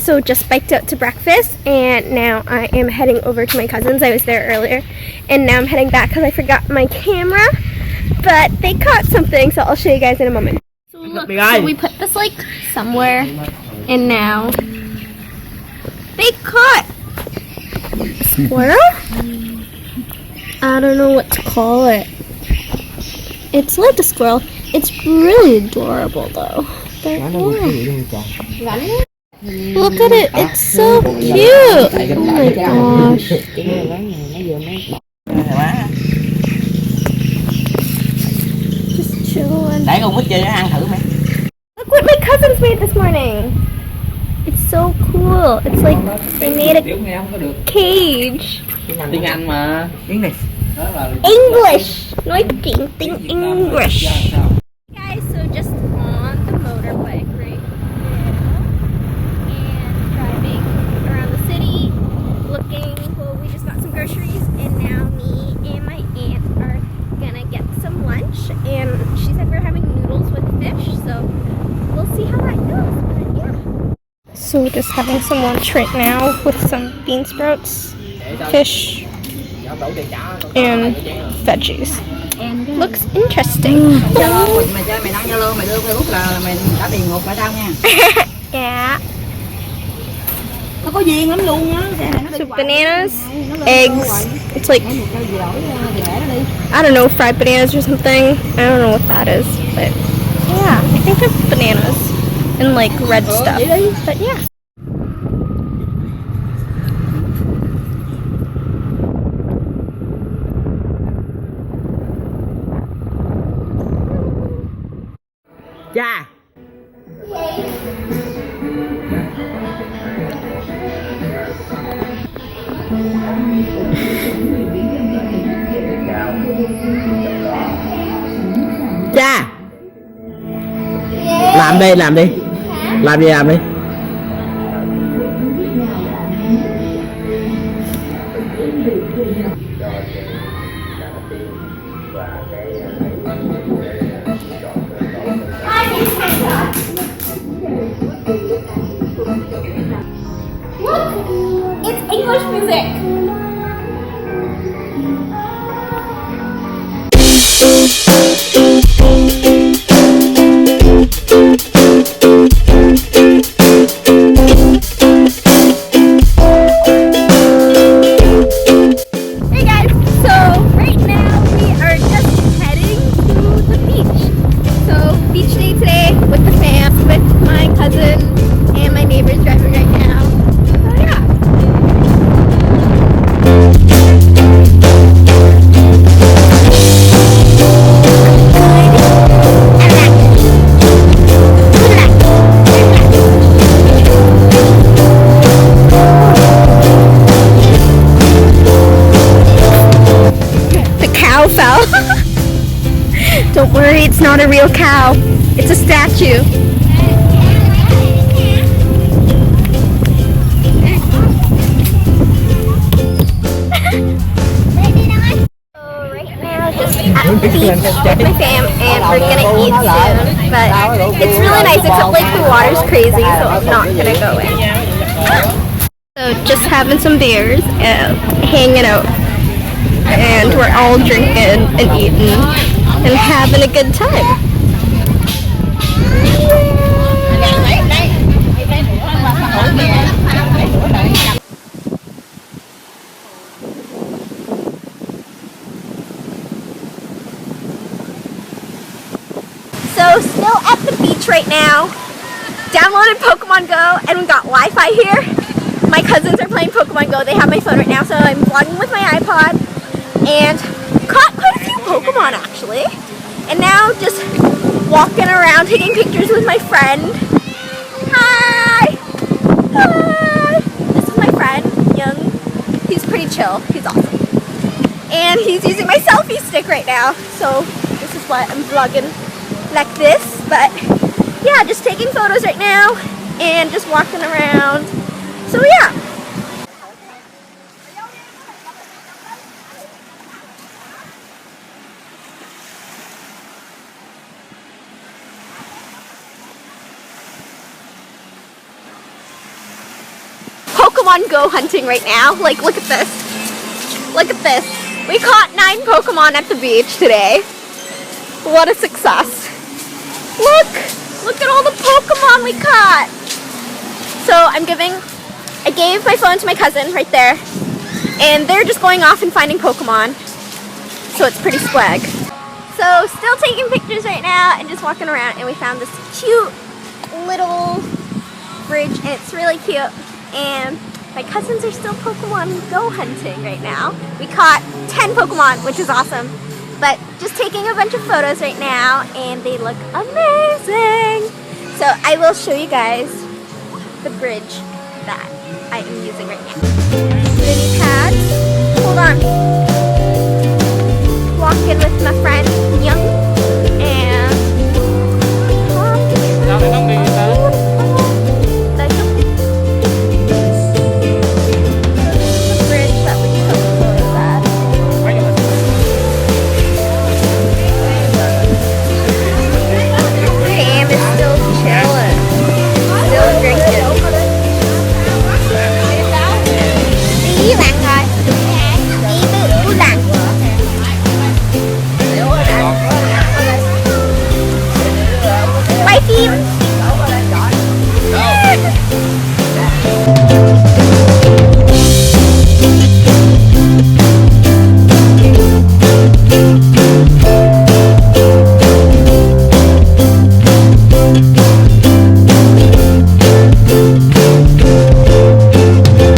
So just biked out to breakfast, and now I am heading over to my cousin's. I was there earlier, and now I'm heading back because I forgot my camera, but they caught something, so I'll show you guys in a moment. So look, so we put this like somewhere, and now they caught a squirrel? I don't know what to call it. It's like a squirrel. It's really adorable though. But, yeah. Look at it, it's so cute. Oh my gosh. Just chilling. Look what my cousins made this morning. It's so cool. It's like they made a cage. English. Like painting English. Guys, so just on the motorbike right now and driving around the city looking. Well, we just got some groceries, and now me and my aunt are gonna get some lunch, and she said we're having noodles with fish, so we'll see how that goes. But yeah. So just having some lunch right now with some bean sprouts, fish, and veggies. Looks interesting. Yeah. So bananas, eggs. It's like, I don't know, fried bananas or something. I don't know what that is, but yeah, I think they're bananas and like red stuff. But yeah. Cha. Cha. Làm đi, làm đi. Làm gì làm đi. Look, it's English music. Hey guys, so right now we are just heading to the beach. So beach day today with the fam, with my cousin and my neighbors driving right now. So yeah. The cow fell. Don't worry, it's not a real cow. It's a statue. So right now, just at the beach with my fam, and we're gonna eat soon. But it's really nice, except like the water's crazy, so I'm not gonna go in. So just having some beers and hanging out. And we're all drinking and eating and having a good time. So still at the beach right now. Downloaded Pokemon Go and we got Wi-Fi here. My cousins are playing Pokemon Go. They have my phone right now, so I'm vlogging with my iPod. And caught quite a few Pokemon actually. And now just walking around taking pictures with my friend. Hi! Hi! This is my friend, Young. He's pretty chill. He's awesome. And he's using my selfie stick right now. So this is what I'm vlogging like this. But yeah, just taking photos right now and just walking around. So yeah. Pokemon Go hunting right now. Like, look at this. Look at this. We caught 9 Pokemon at the beach today. What a success. Look! Look at all the Pokemon we caught! So I gave my phone to my cousin right there. And they're just going off and finding Pokemon. So it's pretty swag. So still taking pictures right now and just walking around, and we found this cute little bridge, and it's really cute. And my cousins are still Pokemon Go hunting right now. We caught 10 Pokemon, which is awesome. But just taking a bunch of photos right now, and they look amazing. So I will show you guys the bridge that I am using right now. Lily pads. Hold on. Walking with my friends.